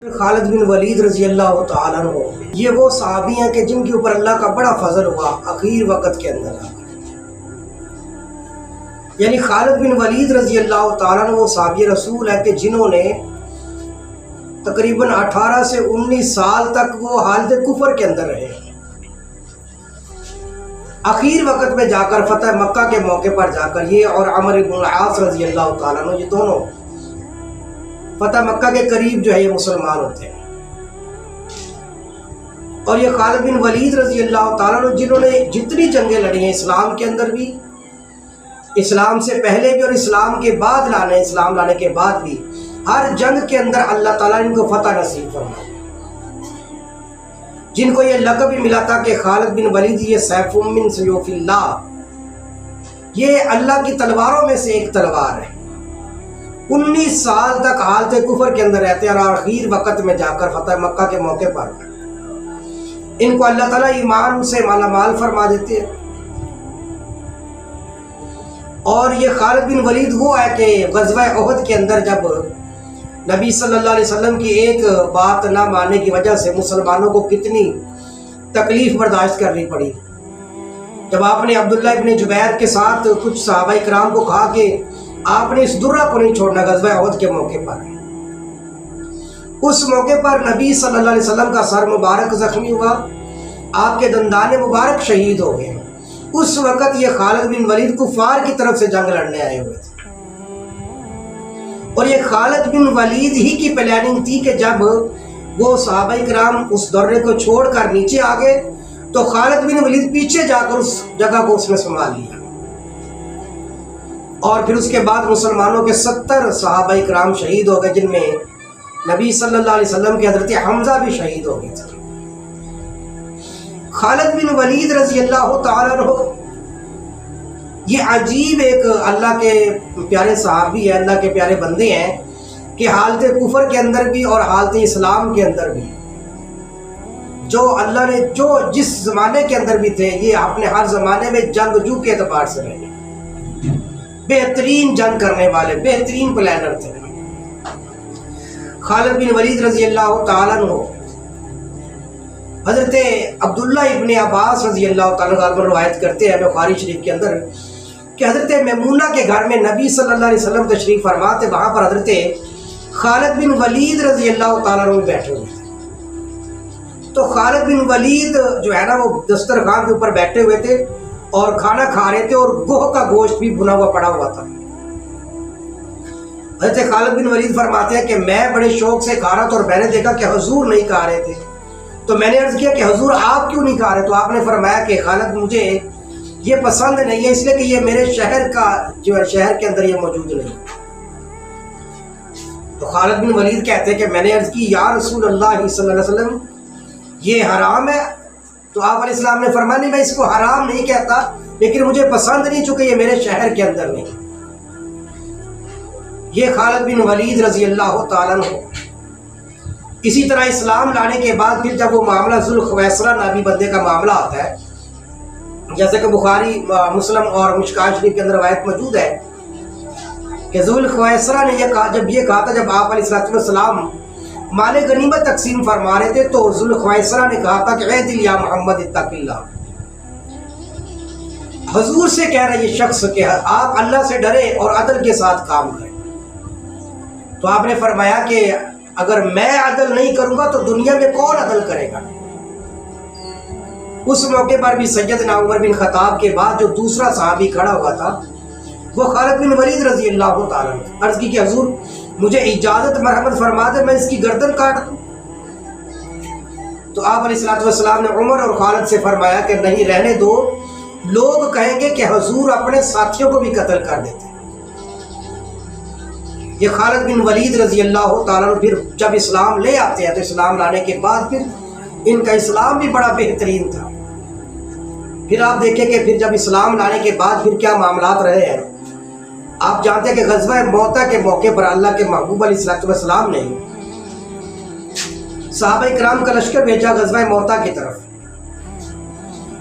خالد بن ولید رضی اللہ تعالیٰ عنہ یہ وہ صحابی ہیں کہ جن کے اوپر اللہ کا بڑا فضل ہوا اخیر وقت کے اندر. یعنی خالد بن ولید رضی اللہ تعالیٰ عنہ وہ صحابی رسول ہے کہ جنہوں نے تقریباً 18 سے 19 سال تک وہ حالت کفر کے اندر رہے. اخیر وقت میں جا کر فتح مکہ کے موقع پر جا کر یہ اور عمر بن العاص رضی اللہ تعالیٰ عنہ یہ دونوں فتح مکہ کے قریب جو ہے یہ مسلمان ہوتے ہیں. اور یہ خالد بن ولید رضی اللہ تعالیٰ عنہ جنہوں نے جتنی جنگیں لڑی ہیں اسلام کے اندر بھی، اسلام سے پہلے بھی اور اسلام کے بعد اسلام لانے کے بعد بھی، ہر جنگ کے اندر اللہ تعالیٰ نے ان کو فتح نصیب فرمایا. جن کو یہ لقب بھی ملا تھا کہ خالد بن ولید یہ سیف من سیوف اللہ، یہ اللہ کی تلواروں میں سے ایک تلوار ہے. 19 سال تک حالت کفر کے اندر رہتے ہیں اور آخر وقت میں جا کر فتح مکہ کے موقع پر ان کو اللہ تعالیٰ ایمان سے مالا مال فرما دیتے ہیں. اور یہ خالد بن ولید وہ ہے کہ غزوہ احد کے اندر جب نبی صلی اللہ علیہ وسلم کی ایک بات نہ ماننے کی وجہ سے مسلمانوں کو کتنی تکلیف برداشت کرنی پڑی، جب آپ نے عبداللہ ابن جبیر کے ساتھ کچھ صحابہ کرام کو کہا کہ آپ نے اس درہ کو نہیں چھوڑنا غزوہ احد کے موقع پر، اس موقع پر نبی صلی اللہ علیہ وسلم کا سر مبارک زخمی ہوا، آپ کے دندان مبارک شہید ہو گئے. اس وقت یہ خالد بن ولید کفار کی طرف سے جنگ لڑنے آئے ہوئے تھے. اور یہ خالد بن ولید ہی کی پلاننگ تھی کہ جب وہ صحابہ کرام اس درے کو چھوڑ کر نیچے آ گئے تو خالد بن ولید پیچھے جا کر اس جگہ کو اس نے سنبھال لیا. اور پھر اس کے بعد مسلمانوں کے 70 صحابہ کرام شہید ہو گئے، جن میں نبی صلی اللہ علیہ وسلم کے حضرت حمزہ بھی شہید ہو گئے تھے. خالد بن ولید رضی اللہ تعالیٰ عنہ یہ عجیب ایک اللہ کے پیارے صحابی ہیں، اللہ کے پیارے بندے ہیں کہ حالت کفر کے اندر بھی اور حالت اسلام کے اندر بھی جو اللہ نے جو جس زمانے کے اندر بھی تھے یہ اپنے ہر زمانے میں جنگجو کے اعتبار سے رہے، بہترین جنگ کرنے والے، بہترین پلانر تھے. خالد بن ولید رضی اللہ تعالیٰ عنہ حضرت عبداللہ ابن عباس رضی اللہ تعالیٰ عنہ روایت کرتے ہیں بخاری شریف کے اندر کہ حضرت میمونہ کے گھر میں نبی صلی اللہ علیہ وسلم تشریف فرما تھے، وہاں پر حضرت خالد بن ولید رضی اللہ تعالیٰ عنہ بیٹھے ہوئے تھے. تو خالد بن ولید جو ہے نا وہ دسترخوان کے اوپر بیٹھے ہوئے تھے اور کھانا کھا رہے تھے اور گوہ کا گوشت بھی بھنا ہوا پڑا ہوا تھا. حضرت خالد بن ولید فرماتے ہیں کہ میں بڑے شوق سے کھا رہا تھا اور میں نے دیکھا کہ حضور نہیں کھا رہے تھے، تو میں نے عرض کیا کہ حضور آپ کیوں نہیں کھا رہے؟ تو آپ نے فرمایا کہ خالد مجھے یہ پسند نہیں ہے، اس لیے کہ یہ میرے شہر کا جو ہے شہر کے اندر یہ موجود نہیں. تو خالد بن ولید کہتے ہیں کہ میں نے عرض کی یا رسول اللہ صلی اللہ علیہ وسلم یہ حرام ہے؟ تو آپ علیہ السلام نے فرمایا نہیں میں اس کو حرام نہیں کہتا، لیکن مجھے پسند نہیں چونکہ یہ میرے شہر کے اندر نہیں. یہ خالد بن ولید رضی اللہ تعالیٰ عنہ اسی طرح اسلام لانے کے بعد پھر جب وہ معاملہ ذوالخویسرہ نامی بندے کا معاملہ آتا ہے، جیسے کہ بخاری مسلم اور مشکاہ شریف کے اندر روایت موجود ہے کہ ذوالخویسرہ نے یہ کہا جب آپ علیہ السلام مال غنیمت تقسیم فرما رہے تھے تو ذوالخویسرہ نے کہا تھا کہ اے دل یا محمد اتق اللہ، حضور سے کہہ رہا یہ شخص کہ آپ اللہ سے ڈرے اور عدل کے ساتھ کام کریں. تو آپ نے فرمایا کہ اگر میں عدل نہیں کروں گا تو دنیا میں کون عدل کرے گا؟ اس موقع پر بھی سیدنا عمر بن خطاب کے بعد جو دوسرا صحابی کھڑا ہوا تھا وہ خالد بن ولید رضی اللہ تعالیٰ عنہ، عرض کی کہ حضور مجھے اجازت مرحمت فرما دے میں اس کی گردن کاٹ دوں. تو آپ علیہ السلام نے عمر اور خالد سے فرمایا کہ نہیں رہنے دو، لوگ کہیں گے کہ حضور اپنے ساتھیوں کو بھی قتل کر دیتے. یہ خالد بن ولید رضی اللہ تعالیٰ عنہ پھر جب اسلام لے آتے ہیں تو اسلام لانے کے بعد پھر ان کا اسلام بھی بڑا بہترین تھا. پھر آپ دیکھیں کہ پھر جب اسلام لانے کے بعد پھر کیا معاملات رہے ہیں. آپ جانتے ہیں کہ غزوہ موتا کے موقع پر اللہ کے محبوب علیہ السلام نے صحابہ کرام کا لشکر بھیجا غزوہ موتا کی طرف،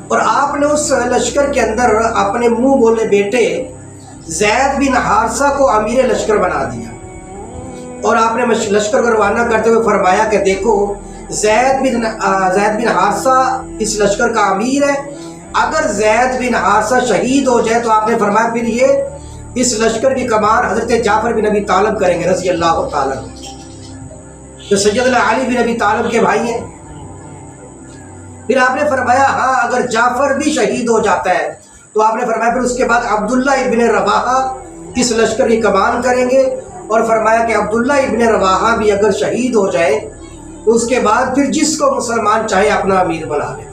اور آپ نے اس لشکر کے اندر اپنے منہ بولے بیٹے زید بن حارثہ کو امیر لشکر بنا دیا. اور آپ نے لشکر کو روانہ کرتے ہوئے فرمایا کہ دیکھو زید بن حارثہ اس لشکر کا امیر ہے، اگر زید بن حارثہ شہید ہو جائے تو آپ نے فرمایا پھر یہ اس لشکر کی کمان حضرت جعفر بن ابی طالب کریں گے رضی اللہ تعالیٰ، جو سیدنا علی بن ابی طالب کے بھائی ہیں۔ پھر آپ نے فرمایا ہاں اگر جعفر بھی شہید ہو جاتا ہے تو آپ نے فرمایا پھر اس کے بعد عبداللہ ابن رواحہ اس لشکر کی کمان کریں گے، اور فرمایا کہ عبداللہ ابن رواحہ بھی اگر شہید ہو جائے تو اس کے بعد پھر جس کو مسلمان چاہے اپنا امیر بنا لے۔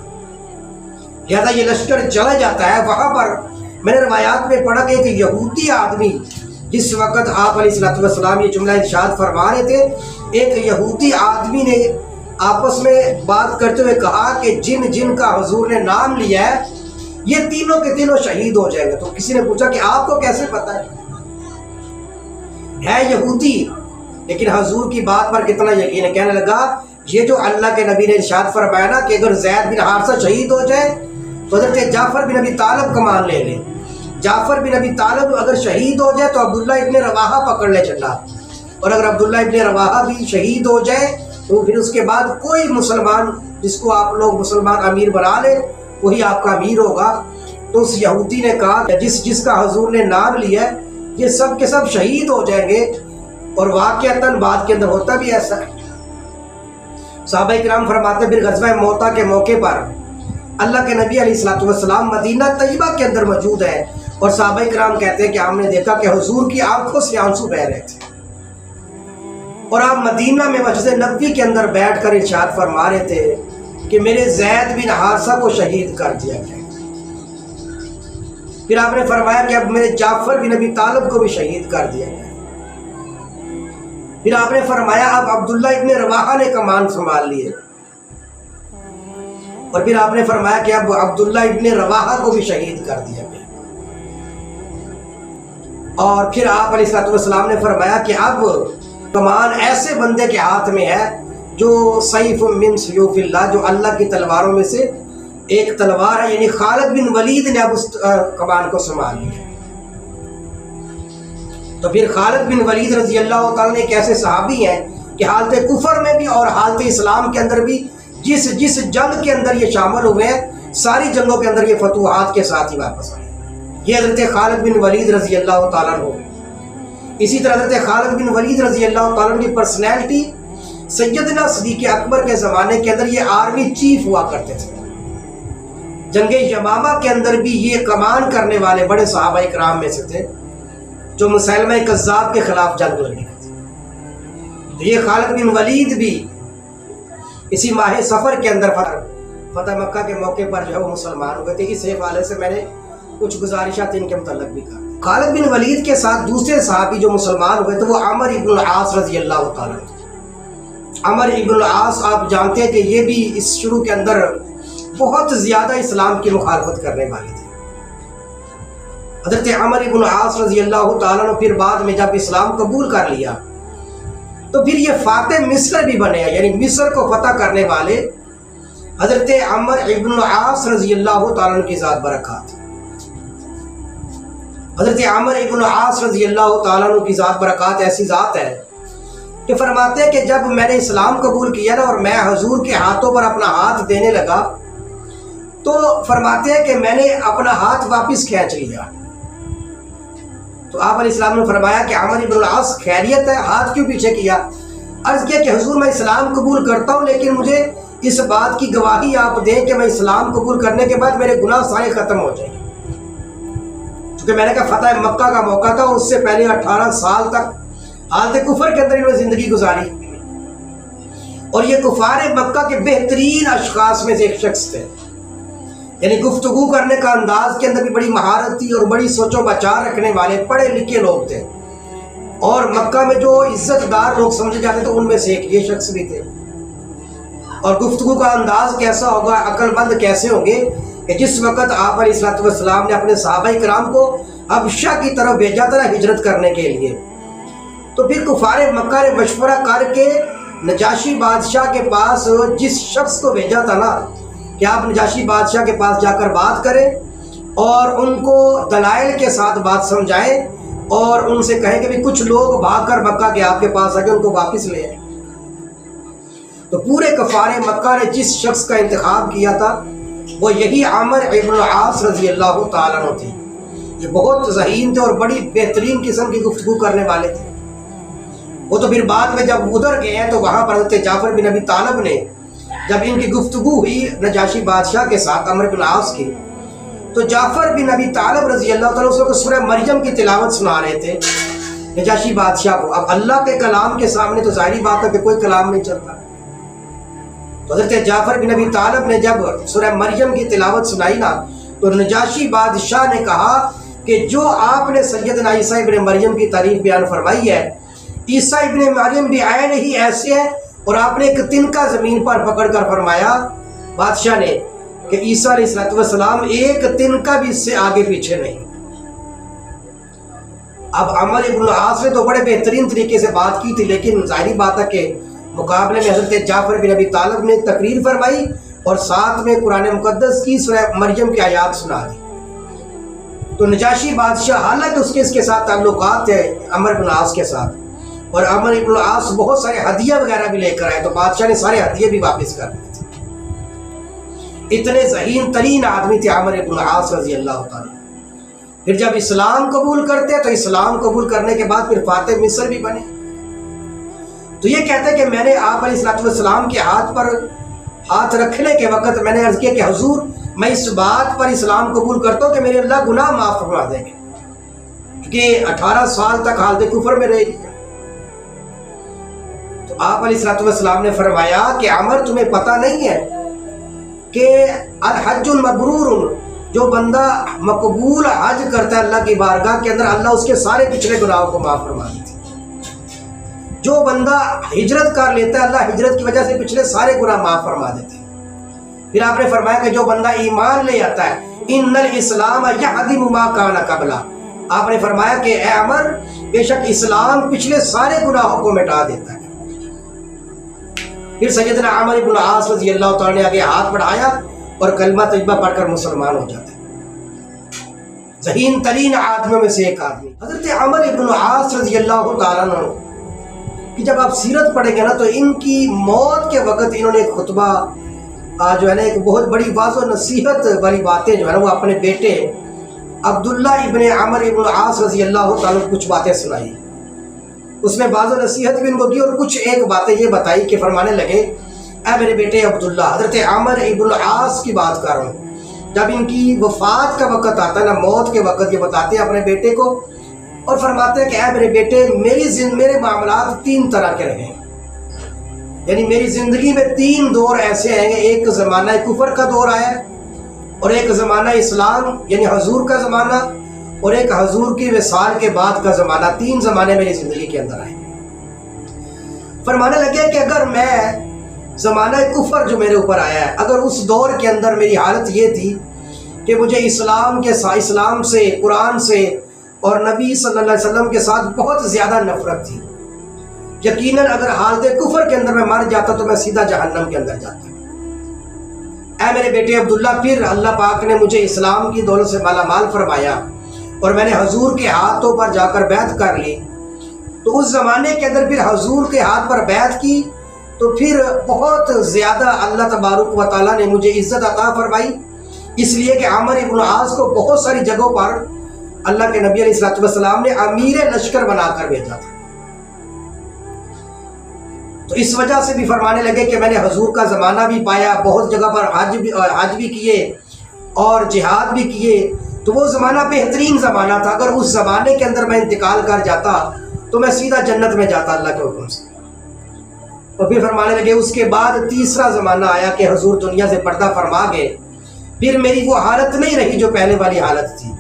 لہٰذا یہ لشکر چلا جاتا ہے۔ وہاں پر میں نے روایات میں پڑھا کہ ایک یہودی آدمی، جس وقت آپ علیہ الصلوۃ والسلام یہ جملہ ارشاد فرما رہے تھے، ایک یہودی آدمی نے آپس میں بات کرتے ہوئے کہا کہ جن جن کا حضور نے نام لیا ہے یہ تینوں کے تینوں شہید ہو جائیں گے۔ تو کسی نے پوچھا کہ آپ کو کیسے پتہ ہے یہودی لیکن حضور کی بات پر کتنا یقین ہے؟ کہنے لگا یہ جو اللہ کے نبی نے ارشاد فرمایا نا کہ اگر زید بن حارثہ شہید ہو جائے تو حضرت جعفر بن ابی طالب کمان لے لیں، جعفر بن ابی طالب اگر شہید ہو جائے تو عبداللہ ابن رواحہ پکڑ لے چلا، اور اگر عبداللہ ابن رواحہ بھی شہید ہو جائے تو پھر اس کے بعد کوئی مسلمان جس کو آپ لوگ مسلمان امیر بنا لیں وہی آپ کا امیر ہوگا۔ تو اس یہودی نے کہا کہ جس کا حضور نے نام لیا ہے یہ سب کے سب شہید ہو جائیں گے، اور واقعتاً بعد کے اندر ہوتا بھی ایسا ہے۔ صحابہ کرام فرماتے ہیں پھر غزوہ موتا کے موقع پر اللہ کے نبی علیہ الصلوۃ والسلام مدینہ طیبہ کے اندر موجود ہے، اور صحابہ کرام کہتے ہیں کہ ہم نے دیکھا کہ حضور کی آنکھوں سے آنسو بہہ رہے تھے، اور آپ مدینہ میں مسجد نبوی کے اندر بیٹھ کر ارشاد فرما رہے تھے کہ میرے زید بن حارثہ کو شہید کر دیا گیا۔ پھر آپ نے فرمایا کہ اب میرے جعفر بن ابی طالب کو بھی شہید کر دیا گیا۔ پھر آپ نے فرمایا اب عبداللہ ابن رواحہ نے کمان سنبھال لیے، اور پھر آپ نے فرمایا کہ اب عبداللہ ابن رواحہ کو بھی شہید کر دیا گیا۔ اور پھر آپ علیہ الصلوۃ والسلام نے فرمایا کہ اب کمان ایسے بندے کے ہاتھ میں ہے جو سیف من سیوف اللہ، جو اللہ کی تلواروں میں سے ایک تلوار ہے، یعنی خالد بن ولید نے اب اس کمان کو سنبھال لیا۔ تو پھر خالد بن ولید رضی اللہ تعالیٰ نے ایک ایسے صحابی ہیں کہ حالت کفر میں بھی اور حالت اسلام کے اندر بھی جس جنگ کے اندر یہ شامل ہوئے ہیں ساری جنگوں کے اندر یہ فتوحات کے ساتھ ہی واپس آئے۔ یہ حضرت خالد بن ولید رضی اللہ تعالیٰ عنہ۔ اسی طرح حضرت خالد بن ولید رضی اللہ تعالیٰ عنہ کی پرسنالٹی سیدنا صدیق اکبر کے زمانے کے اندر یہ آرمی چیف ہوا کرتے تھے۔ جنگ یمامہ کے اندر بھی یہ کمان کرنے والے بڑے صحابہ کرام میں سے تھے جو مسیلمہ کذاب کے خلاف جنگ لڑنے تھے۔ تو یہ خالد بن ولید بھی اسی ماہ سفر کے اندر فتح مکہ کے موقع پر جو ہے وہ مسلمان ہوئے تھے۔ اس حوالے سے میں نے کچھ گزارشات ان کے متعلق بھی کہا۔ خالد بن ولید کے ساتھ دوسرے صحابی جو مسلمان ہوئے تھے وہ عمر ابن العاص رضی اللہ تعالیٰ عنہ۔ عمر ابن العاص آپ جانتے ہیں کہ یہ بھی اس شروع کے اندر بہت زیادہ اسلام کی مخالفت کرنے والے تھے۔ حضرت عمر ابن العاص رضی اللہ تعالیٰ عنہ پھر بعد میں جب اسلام قبول کر لیا تو پھر یہ فاتح مصر بھی بنے، یعنی مصر کو فتح کرنے والے حضرت عمر ابن العاص رضی اللہ تعالیٰ عنہ کی ذات برکات۔ حضرت عمر ابن العاص رضی اللہ تعالیٰ عنہ کی ذات برکات ایسی ذات ہے کہ فرماتے ہیں کہ جب میں نے اسلام قبول کیا نا اور میں حضور کے ہاتھوں پر اپنا ہاتھ دینے لگا تو فرماتے ہیں کہ میں نے اپنا ہاتھ واپس کھینچ لیا۔ تو آپ علیہ السلام نے فرمایا کہ عمر ابن العاص خیریت ہے، ہاتھ کیوں پیچھے کیا؟ عرض کیا کہ حضور میں اسلام قبول کرتا ہوں لیکن مجھے اس بات کی گواہی آپ دیں کہ میں اسلام قبول کرنے کے بعد میرے گناہ سارے ختم ہو جائیں۔ کیونکہ میں نے کہا فتح مکہ کا موقع تھا، اس سے پہلے 18 سال تک حالت کفر کے اندر انہوں نے زندگی گزاری، اور یہ کفار مکہ کے بہترین اشخاص میں سے ایک شخص تھے، یعنی گفتگو کرنے کا انداز کے اندر بھی بڑی مہارت تھی اور بڑی سوچ و بچار رکھنے والے پڑھے لکھے لوگ تھے، اور مکہ میں جو عزت دار لوگ سمجھے جاتے تھے ان میں سے ایک یہ شخص بھی تھے۔ اور گفتگو کا انداز کیسا ہوگا، عقل مند کیسے ہوں گے کہ جس وقت آپ علیہ الصلوۃ والسلام نے اپنے صحابہ کرام کو حبشہ کی طرف بھیجا تھا ہجرت کرنے کے لیے، تو پھر کفار مکہ نے مشورہ کر کے نجاشی بادشاہ کے پاس جس شخص کو بھیجا تھا نا کہ آپ نجاشی بادشاہ کے پاس جا کر بات کریں اور ان کو دلائل کے ساتھ بات سمجھائیں اور ان سے کہیں کہ بھی کچھ لوگ بھاگ کر مکہ کے آپ کے پاس آ کے ان کو واپس لے آئے۔ تو پورے کفار مکہ نے جس شخص کا انتخاب کیا تھا وہ یہی عامر ابن العاص رضی اللہ تعالیٰ عنہ تھے۔ یہ بہت ذہین تھے اور بڑی بہترین قسم کی گفتگو کرنے والے تھے۔ وہ تو پھر بعد میں جب ادھر گئے ہیں تو وہاں پر حضرت جعفر بن ابی طالب نے جب ان کی گفتگو ہوئی نجاشی بادشاہ کے ساتھ عمرو بن العاص کی، تو جعفر بن ابی طالب رضی اللہ تعالیٰ اس وقت سورہ مریم کی تلاوت سنا رہے تھے نجاشی بادشاہ کو۔ اب اللہ کے کلام کے سامنے تو ظاہری بات ہے کہ کوئی کلام نہیں چلتا۔ تو حضرت جعفر بن ابی طالب نے جب سورہ مریم کی تلاوت سنائی نا تو نجاشی بادشاہ نے کہا کہ جو آپ نے سیدنا عیسیٰ ابن مریم کی تعریف بیان فرمائی ہے، عیسیٰ ابن مریم بھی عین ہی ایسے ہیں، اور آپ نے ایک تنکا زمین پر پکڑ کر فرمایا بادشاہ نے کہ عیسیٰ علیہ السلام ایک تنکا بھی اس سے آگے پیچھے نہیں۔ اب عمر ابن العاص نے تو بڑے بہترین طریقے سے بات کی تھی، لیکن ظاہری بات ہے کہ مقابلے میں حضرت جعفر بن ابی طالب نے تقریر فرمائی اور ساتھ میں قرآن مقدس کی سورہ مریم کی آیات سنا دی۔ تو نجاشی بادشاہ حالانکہ اس کے ساتھ تعلقات تھے عمر بن العاص کے ساتھ، اور عمر بن العاص بہت سارے ہدیہ وغیرہ بھی لے کر آئے، تو بادشاہ نے سارے ہدیے بھی واپس کر دیے تھے۔ اتنے ذہین ترین آدمی تھے عمر بن العاص رضی اللہ تعالیٰ۔ پھر جب اسلام قبول کرتے تو اسلام قبول کرنے کے بعد پھر فاتح مصر بھی بنے۔ تو یہ کہتے ہیں کہ میں نے آپ علیہ السلام کے ہاتھ پر ہاتھ رکھنے کے وقت میں نے عرض کیا کہ حضور میں اس بات پر اسلام قبول کرتا ہوں کہ میرے اللہ گناہ معاف فرما دیں گے، کیونکہ 18 سال تک حالت کفر میں رہے گی۔ تو آپ علیہ السلام نے فرمایا کہ عمر تمہیں پتہ نہیں ہے کہ الحج المبرور، جو بندہ مقبول حج کرتا ہے اللہ کی بارگاہ کے اندر، اللہ اس کے سارے پچھلے گناہوں کو معاف فرما دیتے ہیں۔ جو بندہ ہجرت کر لیتا ہے اللہ ہجرت کی وجہ سے پچھلے سارے گناہ معاف فرما دیتے ہیں۔ پھر آپ نے فرمایا کہ جو بندہ ایمان لے آتا ہے ان الاسلام یہدم ما کان قبلہ، آپ نے فرمایا کہ اے عمر بے شک اسلام پچھلے سارے گناہوں کو مٹا دیتا ہے۔ پھر سیدنا عمر بن العاص رضی اللہ تعالیٰ نے آگے ہاتھ بڑھایا اور کلمہ طیبہ پڑھ کر مسلمان ہو جاتے ہیں۔ ذہین ترین آدمیوں میں سے ایک آدمی حضرت عمر بن العاص رضی اللہ تعالیٰ عنہ کہ جب آپ سیرت پڑھیں گے نا تو ان کی موت کے وقت انہوں نے ایک خطبہ جو ہے نا ایک بہت بڑی واضح نصیحت والی باتیں جو ہے نا وہ اپنے بیٹے عبداللہ ابن عمر ابن العاص رضی اللہ تعالیٰ کو کچھ باتیں سنائی۔ اس میں واضح نصیحت بھی ان کو کی اور کچھ ایک باتیں یہ بتائی کہ فرمانے لگے اے میرے بیٹے عبداللہ، حضرت عمر ابن العاص کی بات کر رہا ہوں، جب ان کی وفات کا وقت آتا ہے نا موت کے وقت یہ بتاتے ہیں اپنے بیٹے کو اور فرماتے ہیں کہ اے میرے بیٹے میرے معاملات 3 طرح کے رہے ہیں، یعنی میری زندگی میں 3 دور ایسے آئیں گے، ایک زمانہ کفر کا دور آیا اور ایک زمانہ اسلام یعنی حضور کا زمانہ اور ایک حضور کی وصال کے بعد کا زمانہ، 3 زمانے میری زندگی کے اندر آئے۔ فرمانے لگے کہ اگر میں زمانہ کفر جو میرے اوپر آیا ہے اگر اس دور کے اندر میری حالت یہ تھی کہ مجھے اسلام سے قرآن سے اور نبی صلی اللہ علیہ وسلم کے ساتھ بہت زیادہ نفرت تھی، یقیناً اگر حالت کفر کے اندر میں مر جاتا تو میں سیدھا جہنم کے اندر جاتا۔ اے میرے بیٹے عبداللہ، پھر اللہ پاک نے مجھے اسلام کی دولت سے مالا مال فرمایا اور میں نے حضور کے ہاتھوں پر جا کر بیعت کر لی، تو اس زمانے کے اندر پھر حضور کے ہاتھ پر بیعت کی تو پھر بہت زیادہ اللہ تبارک و تعالیٰ نے مجھے عزت عطا فرمائی، اس لیے کہ عمر بن العاص کو بہت ساری جگہوں پر اللہ کے نبی علیہ السلام نے امیر لشکر بنا کر بھیجا تھا۔ تو اس وجہ سے بھی فرمانے لگے کہ میں نے حضور کا زمانہ بھی پایا، بہت جگہ پر حج بھی کیے اور جہاد بھی کیے، تو وہ زمانہ بہترین زمانہ تھا۔ اگر اس زمانے کے اندر میں انتقال کر جاتا تو میں سیدھا جنت میں جاتا اللہ کے حکم سے۔ اور پھر فرمانے لگے اس کے بعد تیسرا زمانہ آیا کہ حضور دنیا سے پردہ فرما گئے، پھر میری وہ حالت نہیں رہی جو پہلے والی حالت تھی۔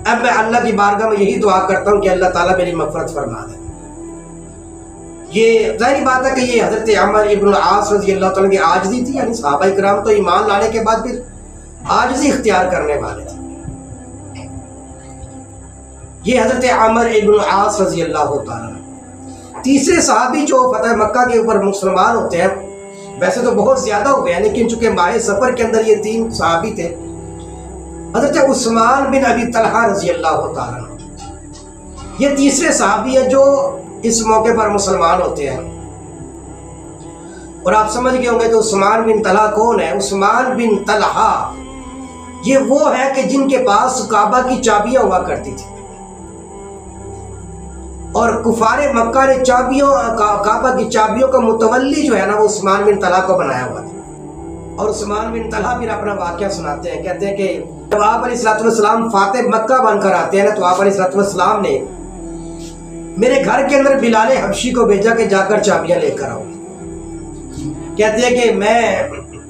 اب میں اللہ کی بارگاہ میں یہی دعا کرتا ہوں کہ اللہ تعالیٰ میری مغفرت فرما دے۔ یہ ظاہری بات ہے کہ یہ حضرت عمر ابن العاص رضی اللہ تعالیٰ کی عاجزی تھی، یعنی صحابہ کرام تو ایمان لانے کے بعد پھر عاجزی اختیار کرنے والے تھے۔ یہ حضرت عمر ابن العاص رضی اللہ تعالیٰ۔ تیسرے صحابی جو فتح مکہ کے اوپر مسلمان ہوتے ہیں، ویسے تو بہت زیادہ ہوئے ہیں لیکن چونکہ ماہ سفر کے اندر یہ 3 صحابی تھے، حضرت عثمان بن ابی طلحہ رضی اللہ تعالیٰ۔ یہ تیسرے صحابی ہے جو اس موقع پر مسلمان ہوتے ہیں۔ اور آپ سمجھ گئے ہوں گے کہ عثمان بن طلحہ کون ہے؟ عثمان بن طلحہ یہ وہ ہے کہ جن کے پاس کعبہ کی چابیاں ہوا کرتی تھی، اور کفار مکہ نے کعبہ کی چابیوں کا متولی جو ہے نا وہ عثمان بن طلحہ کو بنایا ہوا تھا۔ اور عثمان بن طلحہ پھر اپنا واقعہ سناتے ہیں، کہتے ہیں کہ جب آپ علیہ السلام فاتح مکہ بن کر آتے ہیں نا تو آپ علیہ السلام نے میرے گھر کے اندر بلال حبشی کو بھیجا کہ جا کر چابیاں لے کر آؤ۔ کہتے ہیں کہ میں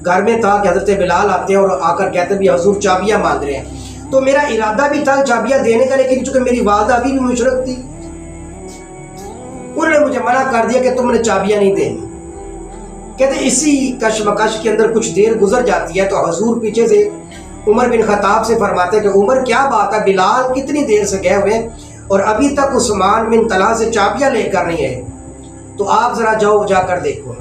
گھر میں تھا کہ حضرت بلال آتے ہیں اور آ کر کہتے ہیں بھی حضور چابیاں مانگ رہے ہیں، تو میرا ارادہ بھی تھا چابیاں دینے کا، لیکن چونکہ میری والدہ ابھی بھی مشرک تھی انہوں نے مجھے منع کر دیا کہ تم نے چابیاں نہیں دینی۔ کہتے ہیں اسی کشمکش کے اندر کچھ دیر گزر جاتی ہے تو حضور پیچھے سے عمر بن خطاب سے فرماتے ہیں کہ عمر کیا بات ہے، بلال کتنی دیر سے گئے ہوئے اور ابھی تک عثمان بن طلحہ سے چابیاں لے کر نہیں آئے، تو آپ ذرا جاؤ جا کر دیکھو۔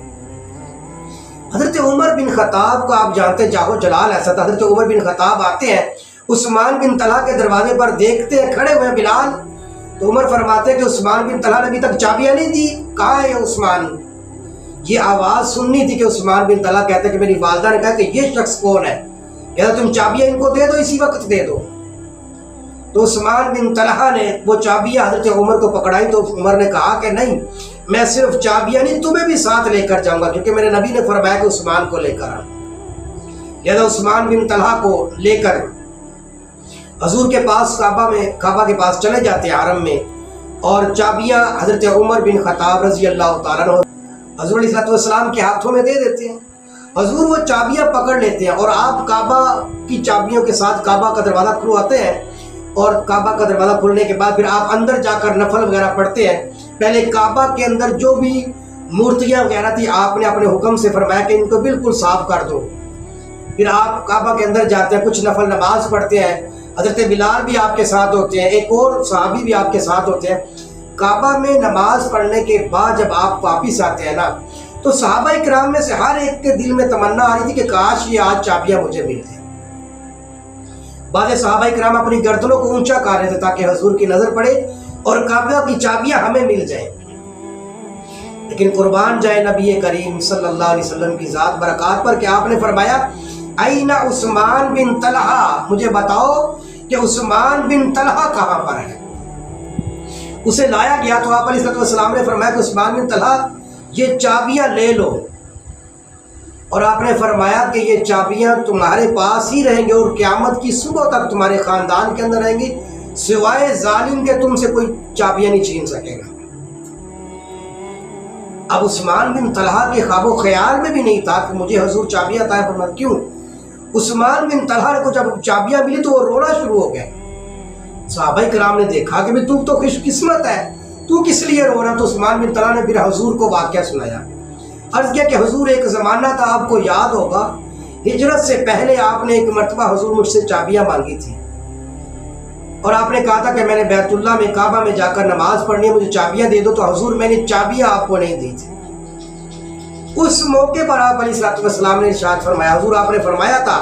حضرت عمر بن خطاب کو آپ جانتے جاہو جلال ایسا تھا، حضرت عمر بن خطاب آتے ہیں عثمان بن طلحہ کے دروازے پر، دیکھتے ہیں کھڑے ہوئے بلال، تو عمر فرماتے ہیں کہ عثمان بن طلحہ نے ابھی تک چابیاں نہیں دی، کہاں ہے عثمان؟ یہ آواز سننی تھی کہ عثمان بن طلحہ کہتے ہیں کہ میری والدہ نے کہا کہ یہ شخص کون ہے، کہتا تم چابیاں ان کو دے دو، اسی وقت دے دو۔ تو عثمان بن طلحہ نے وہ چابیاں حضرت عمر کو پکڑائی تو عمر نے کہا کہ نہیں، میں صرف چابیاں نہیں تمہیں بھی ساتھ لے کر جاؤں گا، کیونکہ میرے نبی نے فرمایا کہ عثمان کو لے کر آؤ۔ لہذا عثمان بن طلحہ کو لے کر حضور کے پاس کعبہ کے پاس چلے جاتے ہیں حرم میں، اور چابیاں حضرت عمر بن خطاب رضی اللہ تعالیٰ عنہ حضور علیہ السلام کے ہاتھوں میں دے دیتے ہیں۔ حضور وہ چابیاں پکڑ لیتے ہیں اور آپ کعبہ کی چابیوں کے ساتھ کعبہ کا دروازہ کھلواتے ہیں، اور کعبہ کا دروازہ کھلنے کے بعد پھر آپ اندر جا کر نفل وغیرہ پڑھتے ہیں۔ پہلے کعبہ کے اندر جو بھی مورتیاں وغیرہ تھی آپ نے اپنے حکم سے فرمایا کہ ان کو بالکل صاف کر دو۔ پھر آپ کعبہ کے اندر جاتے ہیں، کچھ نفل نماز پڑھتے ہیں، حضرت بلال بھی آپ کے ساتھ ہوتے ہیں، ایک اور صحابی بھی آپ کے ساتھ ہوتے ہیں۔ کعبہ میں نماز پڑھنے کے بعد جب آپ واپس آتے ہیں نا تو صحابہ کرام میں سے ہر ایک کے دل میں تمنا آ رہی تھی کہ کاش یہ آج چابیاں مجھے مل جائیں۔ بعض صحابہ کرام اپنی گردنوں کو اونچا کر رہے تھے تاکہ حضور کی نظر پڑے اور کعبہ کی چابیاں ہمیں مل جائیں، لیکن قربان جائے نبی کریم صلی اللہ علیہ وسلم کی ذات برکات پر کہ آپ نے فرمایا این عثمان بن طلحہ، مجھے بتاؤ کہ عثمان بن طلحہ کہاں پر ہے۔ اسے لایا گیا تو آپ علیہ السلام نے فرمایا کہ عثمان بن طلحہ یہ چابیاں لے لو، اور آپ نے فرمایا کہ یہ چابیاں تمہارے پاس ہی رہیں گی اور قیامت کی صبح تک تمہارے خاندان کے اندر رہیں گی، سوائے ظالم کے تم سے کوئی چابیاں نہیں چھین سکے گا۔ اب عثمان بن طلحہ کے خواب و خیال میں بھی نہیں تھا کہ مجھے حضور چابیاں عطا فرمائیں، کیوں؟ عثمان بن طلحہ کو جب چابیاں ملی تو وہ رونا شروع ہو گئے۔ صحابہ کرام نے دیکھا کہ تو خوش قسمت ہے، تو کس لیے رو رہا؟ تو عثمان بن طلحہ نے پھر حضور کو واقعہ سنایا، عرض کیا کہ حضور ایک زمانہ تھا، آپ کو یاد ہوگا ہجرت سے پہلے آپ نے ایک مرتبہ حضور مجھ سے چابیاں مانگی تھی، اور آپ نے کہا تھا کہ میں نے بیت اللہ میں کعبہ میں جا کر نماز پڑھنی ہے، مجھے چابیاں دے دو، تو حضور میں نے چابیاں آپ کو نہیں دی تھی۔ اس موقع پر آپ علیہ السلام نے ارشاد فرمایا، حضور آپ نے فرمایا تھا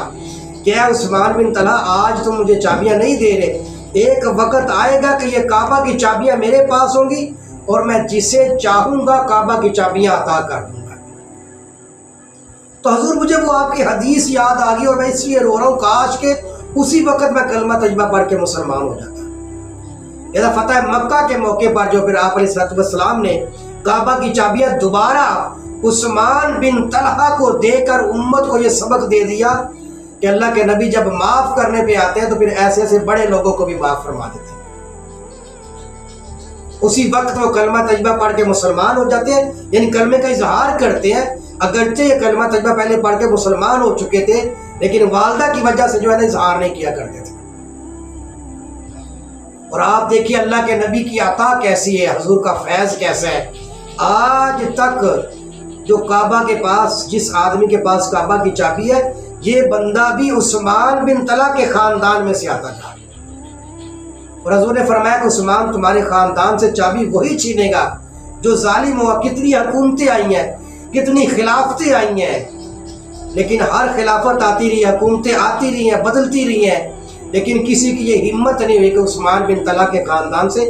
کہ اے عثمان بن طلحہ آج تم مجھے چابیاں نہیں دے رہے، ایک وقت آئے گا کہ یہ کعبہ کی چابیاں میرے پاس ہوں گی اور میں جسے چاہوں گا کعبہ کی چابیاں عطا کر دوں گا۔ تو حضور مجھے وہ آپ کی حدیث یاد آ گئی اور میں اس لیے رو رہا ہوں، کاش کہ اسی وقت میں کلمہ طیبہ پڑھ کے مسلمان ہو جاتا۔ یہ فتح مکہ کے موقع پر جو پھر آپ علیہ السلام نے کعبہ کی چابیاں دوبارہ عثمان بن طلحہ کو دے کر امت کو یہ سبق دے دیا کہ اللہ کے نبی جب معاف کرنے پہ آتے ہیں تو پھر ایسے ایسے بڑے لوگوں کو بھی معاف فرما دیتے ہیں۔ اسی وقت وہ کلمہ طیبہ پڑھ کے مسلمان ہو جاتے ہیں، یعنی کلمے کا اظہار کرتے ہیں، اگرچہ یہ کلمہ طیبہ پہلے پڑھ کے مسلمان ہو چکے تھے لیکن والدہ کی وجہ سے جو ہے نا اظہار نہیں کیا کرتے تھے۔ اور آپ دیکھیے اللہ کے نبی کی عطا کیسی ہے، حضور کا فیض کیسا ہے۔ آج تک جو کعبہ کے پاس، جس آدمی کے پاس کعبہ کی چابی ہے، یہ بندہ بھی عثمان بن طلحہ کے خاندان میں سے آتا تھا، اور حضور نے فرمایا کہ عثمان تمہارے خاندان سے چابی وہی چھینے گا جو ظالم ہوا۔ کتنی حکومتیں آئی ہیں، کتنی خلافتیں آئی ہیں، لیکن ہر خلافت آتی رہی، حکومتیں آتی رہی ہیں، بدلتی رہی ہیں، لیکن کسی کی یہ ہمت نہیں ہوئی کہ عثمان بن طلحہ کے خاندان سے